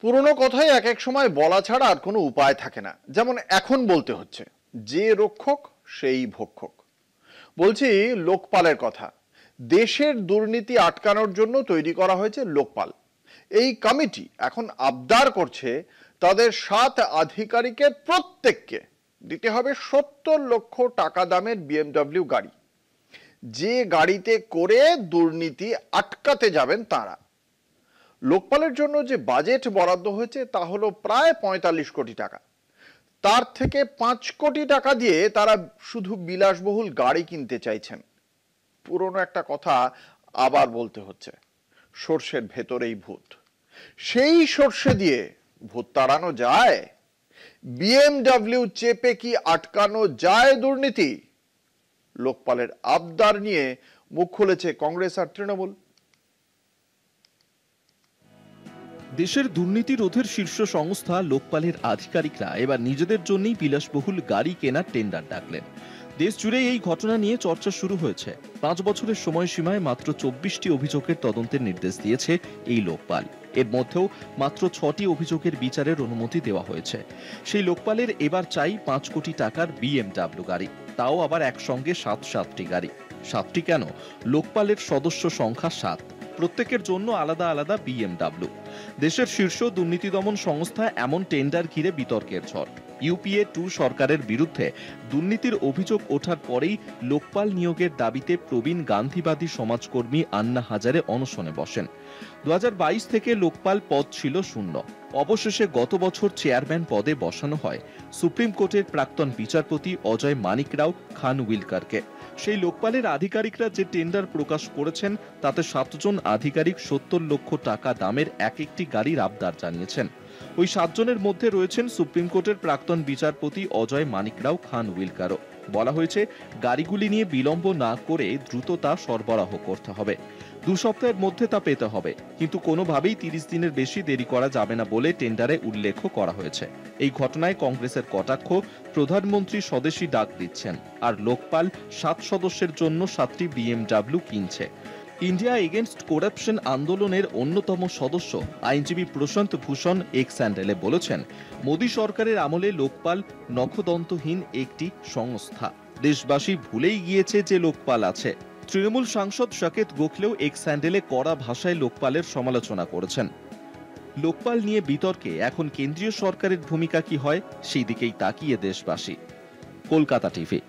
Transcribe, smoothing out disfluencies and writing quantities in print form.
পুরনো কথাই এক এক সময় বলা ছাড়া আর কোনো উপায় থাকে না। যেমন এখন বলতে হচ্ছে, যে রক্ষক সেই ভক্ষক। বলছি লোকপালের কথা। দেশের দুর্নীতি আটকানোর জন্য তৈরি করা হয়েছে লোকপাল। এই কমিটি এখন আবদার করছে তাদের 7 আধিকারিকের প্রত্যেককে দিতে হবে 70 লক্ষ টাকা দামের বিএমডব্লিউ গাড়ি, যে গাড়িতে করে দুর্নীতি আটকাতে যাবেন তারা। লোকপালের জন্য যে বাজেট বরাদ্দ হয়েছে তা হলো প্রায় 45 কোটি টাকা। তার থেকে 5 কোটি টাকা দিয়ে তারা শুধু বিলাসবহুল গাড়ি কিনতে চাইছেন। পুরনো একটা কথা আবার বলতে হচ্ছে, সর্ষের ভেতরেই ভূত। সেই সর্ষে দিয়ে ভূত তাড়ানো যায়? বিএমডব্লিউ চেপে কি আটকানো যায় দুর্নীতি? লোকপালের আবদার নিয়ে মুখ খুলেছে কংগ্রেস আর তৃণমূল। দেশের দুর্নীতি রোধের শীর্ষ সংস্থা লোকপালের আধিকারিকরা এবার নিজেদের জন্যই বিলাসবহুল গাড়ি কেনার টেন্ডার ডাকলেন। দেশ জুড়ে এই ঘটনা নিয়ে চর্চা শুরু হয়েছে। 5 বছরের সময়সীমায় মাত্র 24টি অভিযোগের তদন্তের নির্দেশ দিয়েছে এই লোকপাল। এর মধ্যেও মাত্র 6টি অভিযোগের বিচারের অনুমতি দেওয়া হয়েছে। সেই লোকপালের এবার চাই 5 কোটি টাকার বিএমডব্লিউ গাড়ি, তাও আবার একসঙ্গে 7টি গাড়ি। 7টি কেন? লোকপালের সদস্য সংখ্যা 7, প্রত্যেকের জন্য আলাদা আলাদা বিএমডব্লিউ। দেশের শীর্ষ দুর্নীতি দমন সংস্থা এমন টেন্ডার ঘিরে বিতর্কের ঝড়। ইউপিএ 2 সরকারের বিরুদ্ধে দুর্নীতির অভিযোগ ওঠার পরেই লোকপাল নিয়োগের দাবিতে প্রবীণ গান্ধীবাদী সমাজকর্মী আন্না হাজারে অনশনে বসেন। 2022 থেকে লোকপাল পদ ছিল শূন্য। অবশেষে গত বছর চেয়ারম্যান পদে বসানো হয় সুপ্রিম কোর্টের প্রাক্তন বিচারপতি অজয় মানিকরাও খানউইলকারকে। সেই লোকপালের আধিকারিকরা যে টেন্ডার প্রকাশ করেছেন তাতে 7 জন আধিকারিক 70 লক্ষ টাকা দামের একটি গাড়ির আবদার জানিয়েছেন। ওই 7 জনের মধ্যে রয়েছেন সুপ্রিম কোর্টের প্রাক্তন বিচারপতি অজয় মানিকরাও খানউইলকারও। বলা হয়েছে গাড়িগুলি নিয়ে বিলম্ব না করে দ্রুত তা সরবরাহ করতে হবে। 2 সপ্তাহের মধ্যে তা পেতে হবে, কিন্তু কোনোভাবেই 30 দিনের বেশি দেরি করা যাবে না বলে টেন্ডারে উল্লেখ করা হয়েছে। এই ঘটনায় কংগ্রেসের কটাক্ষ, প্রধানমন্ত্রী স্বদেশী ডাক দিচ্ছেন, আর লোকপাল 7 সদস্যের জন্য 7টি বিএমডব্লিউ কিনছে। ইন্ডিয়া এগেইনস্ট করাপশন আন্দোলনের অন্যতম সদস্য আইনজীবী প্রশান্ত ভূষণ এক্স হ্যান্ডেলে বলেছেন, মোদী সরকারের আমলে লোকপাল নখদন্তহীন একটি সংস্থা। দেশবাসী ভুলেই গিয়েছে যে লোকপাল আছে। তৃণমূল সাংসদ সাকেত গোখলেও এক্স হ্যান্ডেলে কড়া ভাষায় লোকপালের সমালোচনা করেছেন। লোকপাল নিয়ে বিতর্কে এখন কেন্দ্রীয় সরকারের ভূমিকা কি হয় সেই দিকেই তাকিয়ে দেশবাসী। কলকাতা টিভি।